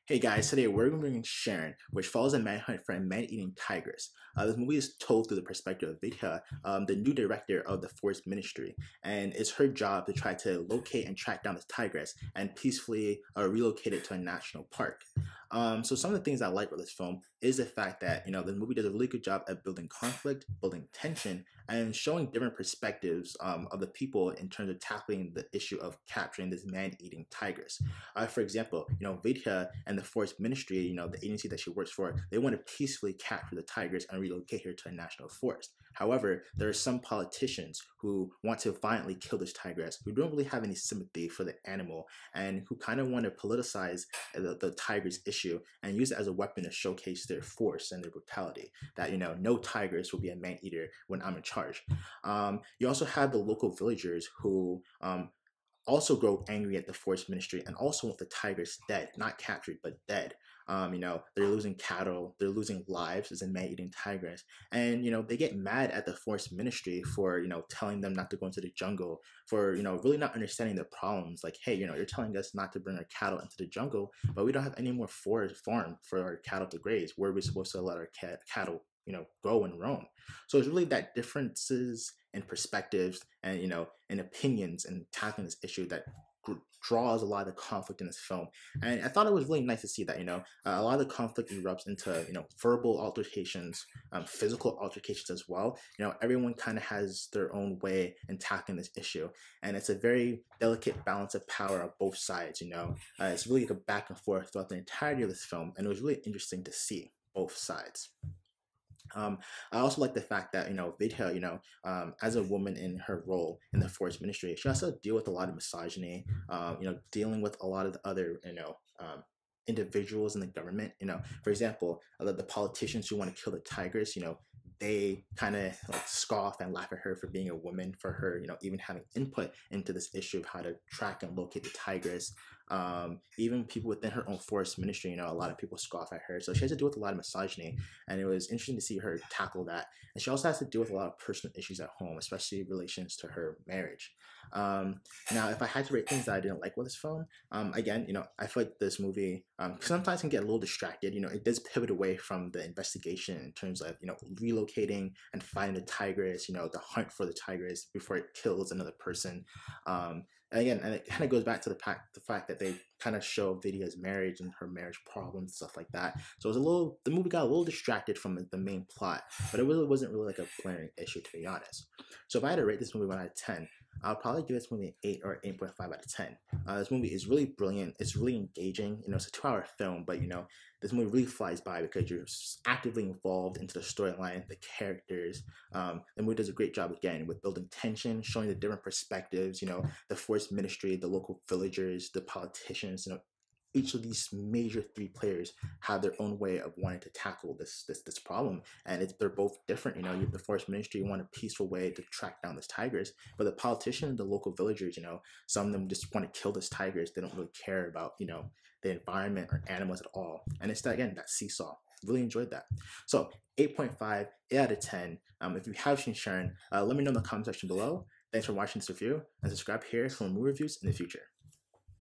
Hey guys, today we're reviewing Sharon, which follows a manhunt for a man-eating tigress. This movie is told through the perspective of Vidya, the new director of the Forest Ministry, and it's her job to try to locate and track down this tigress and peacefully relocate it to a national park. So some of the things I like with this film is the fact that the movie does a really good job at building conflict, building tension, and showing different perspectives of the people in terms of tackling the issue of capturing this man-eating tigress. For example, Vidya and the Forest Ministry, the agency that she works for, they want to peacefully capture the tigers and relocate her to a national forest. However, there are some politicians who want to violently kill this tigress, who don't really have any sympathy for the animal, and who kind of want to politicize the tiger's issue and use it as a weapon to showcase their force and their brutality. That, no tigers will be a man-eater when I'm in charge. You also have the local villagers who also grow angry at the Forest Ministry and also want the tigers dead, not captured, but dead. They're losing cattle, they're losing lives as a man-eating tigress. And, they get mad at the Forest Ministry for, telling them not to go into the jungle, for, really not understanding their problems. Like, hey, you're telling us not to bring our cattle into the jungle, but we don't have any more forest farm for our cattle to graze. Where are we supposed to let our cattle go and roam? So it's really that differences in perspectives and in opinions and tackling this issue that draws a lot of the conflict in this film. And I thought it was really nice to see that a lot of the conflict erupts into verbal altercations, physical altercations as well. Everyone kind of has their own way in tackling this issue, and it's a very delicate balance of power on both sides. It's really like a back and forth throughout the entirety of this film, and it was really interesting to see both sides. I also like the fact that Vidya, as a woman in her role in the Forest Ministry, she also deal with a lot of misogyny. Dealing with a lot of the other individuals in the government. For example, the politicians who want to kill the tigers. They kind of like scoff and laugh at her for being a woman, for her, even having input into this issue of how to track and locate the tigers. Even people within her own Forest Ministry, a lot of people scoff at her. So she has to deal with a lot of misogyny, and it was interesting to see her tackle that. And she also has to deal with a lot of personal issues at home, especially relations to her marriage. Now, if I had to rate things that I didn't like with this film, again, I feel like this movie sometimes can get a little distracted. It does pivot away from the investigation in terms of relocating and finding the tigress, the hunt for the tigress before it kills another person. And it kind of goes back to the fact that they kind of show Vidya's marriage and her marriage problems and stuff like that. So the movie got a little distracted from the main plot, but it really wasn't really like a glaring issue, to be honest. So if I had to rate this movie 1 out of 10, I'll probably give this movie an 8 or 8.5 out of 10. This movie is really brilliant. It's really engaging. It's a 2-hour film, but this movie really flies by because you're actively involved into the storyline, the characters. The movie does a great job again with building tension, showing the different perspectives. The Forest Ministry, the local villagers, the politicians. Each of these major 3 players have their own way of wanting to tackle this problem, and they're both different. You have the Forest Ministry want a peaceful way to track down this tigers, but the politicians, the local villagers, some of them just want to kill this tigers. They don't really care about the environment or animals at all, and it's that seesaw. Really enjoyed that. So 8.5, 8 out of 10. If you have seen Sharon, let me know in the comment section below. Thanks for watching this review, and subscribe here for more reviews in the future.